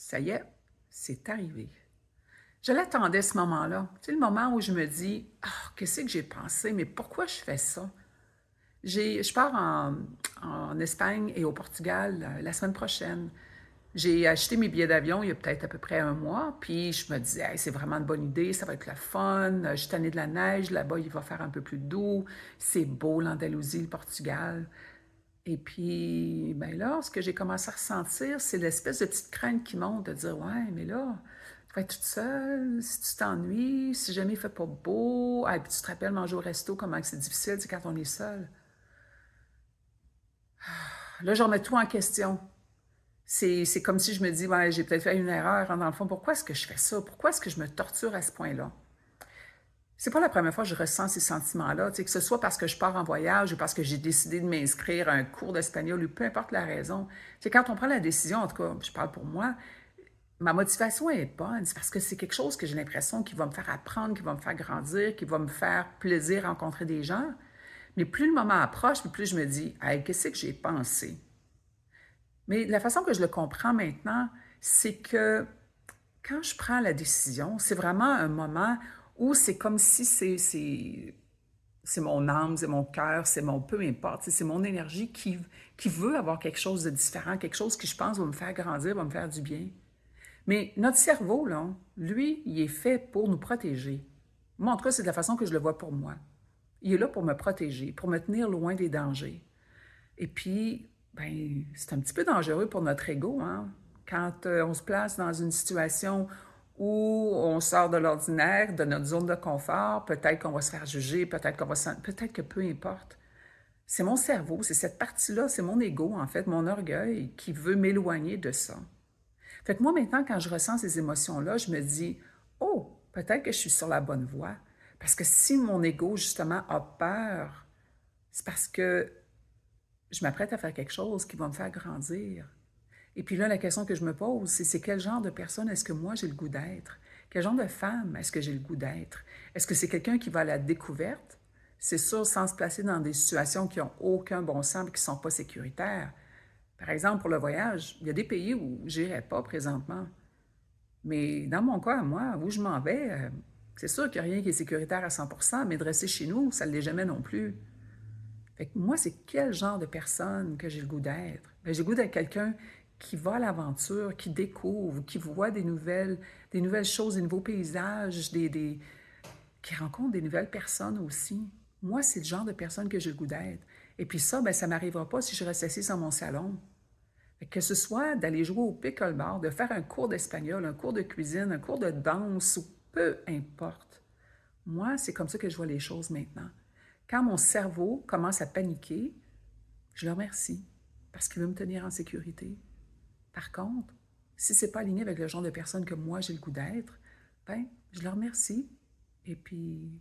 Ça y est, c'est arrivé. Je l'attendais ce moment-là. Tu sais, le moment où je me dis: «Ah, qu'est-ce que j'ai pensé? Mais pourquoi je fais ça?» Je pars en Espagne et au Portugal la semaine prochaine. J'ai acheté mes billets d'avion il y a peut-être à peu près un mois, puis je me disais: «Hey, c'est vraiment une bonne idée, ça va être le fun. Je suis tannée de la neige, là-bas, il va faire un peu plus doux. C'est beau, l'Andalousie, le Portugal.» Et puis, ben là, ce que j'ai commencé à ressentir, c'est l'espèce de petite crainte qui monte de dire: «Ouais, mais là, tu vas être toute seule, si tu t'ennuies, si jamais il fait pas beau, ah, puis tu te rappelles manger au resto, comment que c'est difficile, c'est quand on est seul.» Là, je remets tout en question. C'est comme si je me dis: «Ouais, j'ai peut-être fait une erreur, hein, dans le fond, pourquoi est-ce que je fais ça? Pourquoi est-ce que je me torture à ce point-là?» C'est pas la première fois que je ressens ces sentiments-là, tu sais, que ce soit parce que je pars en voyage ou parce que j'ai décidé de m'inscrire à un cours d'espagnol ou peu importe la raison. Tu sais, quand on prend la décision, en tout cas, je parle pour moi, ma motivation est bonne. C'est parce que c'est quelque chose que j'ai l'impression qui va me faire apprendre, qui va me faire grandir, qui va me faire plaisir rencontrer des gens. Mais plus le moment approche, plus je me dis: hey, qu'est-ce que j'ai pensé? Mais la façon que je le comprends maintenant, c'est que quand je prends la décision, c'est vraiment un moment où c'est comme si c'est mon âme, c'est mon cœur, c'est mon peu importe, c'est mon énergie qui veut avoir quelque chose de différent, quelque chose qui, je pense, va me faire grandir, va me faire du bien. Mais notre cerveau, là, lui, il est fait pour nous protéger. Moi, en tout cas, c'est de la façon que je le vois pour moi. Il est là pour me protéger, pour me tenir loin des dangers. Et puis, ben, c'est un petit peu dangereux pour notre ego, hein? Quand on se place dans une situation où on sort de l'ordinaire, de notre zone de confort, peut-être qu'on va se faire juger, peut-être que peu importe. C'est mon cerveau, c'est cette partie-là, c'est mon ego, en fait, mon orgueil qui veut m'éloigner de ça. Fait que moi, maintenant, quand je ressens ces émotions-là, je me dis: oh, peut-être que je suis sur la bonne voie. Parce que si mon ego, justement, a peur, c'est parce que je m'apprête à faire quelque chose qui va me faire grandir. Et puis là, la question que je me pose, c'est quel genre de personne est-ce que moi j'ai le goût d'être? Quel genre de femme est-ce que j'ai le goût d'être? Est-ce que c'est quelqu'un qui va à la découverte? C'est sûr, sans se placer dans des situations qui n'ont aucun bon sens et qui ne sont pas sécuritaires. Par exemple, pour le voyage, il y a des pays où je n'irai pas présentement. Mais dans mon cas, moi, où je m'en vais, c'est sûr qu'il n'y a rien qui est sécuritaire à 100%, mais de rester chez nous, ça ne l'est jamais non plus. Fait que moi, c'est quel genre de personne que j'ai le goût d'être? Ben, j'ai le goût d'être quelqu'un qui va à l'aventure, qui découvre, qui voit des nouvelles choses, des nouveaux paysages, qui rencontre des nouvelles personnes aussi. Moi, c'est le genre de personne que j'ai le goût d'être. Et puis ça, ben, ça ne m'arrivera pas si je reste assise dans mon salon. Fait que ce soit d'aller jouer au pickleball, de faire un cours d'espagnol, un cours de cuisine, un cours de danse, ou peu importe. Moi, c'est comme ça que je vois les choses maintenant. Quand mon cerveau commence à paniquer, je le remercie parce qu'il veut me tenir en sécurité. Par contre, si c'est pas aligné avec le genre de personne que moi j'ai le goût d'être, ben, je le remercie et puis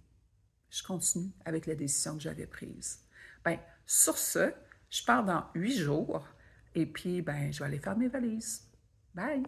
je continue avec la décision que j'avais prise. Ben, sur ce, je pars dans 8 jours et puis ben, je vais aller faire mes valises. Bye!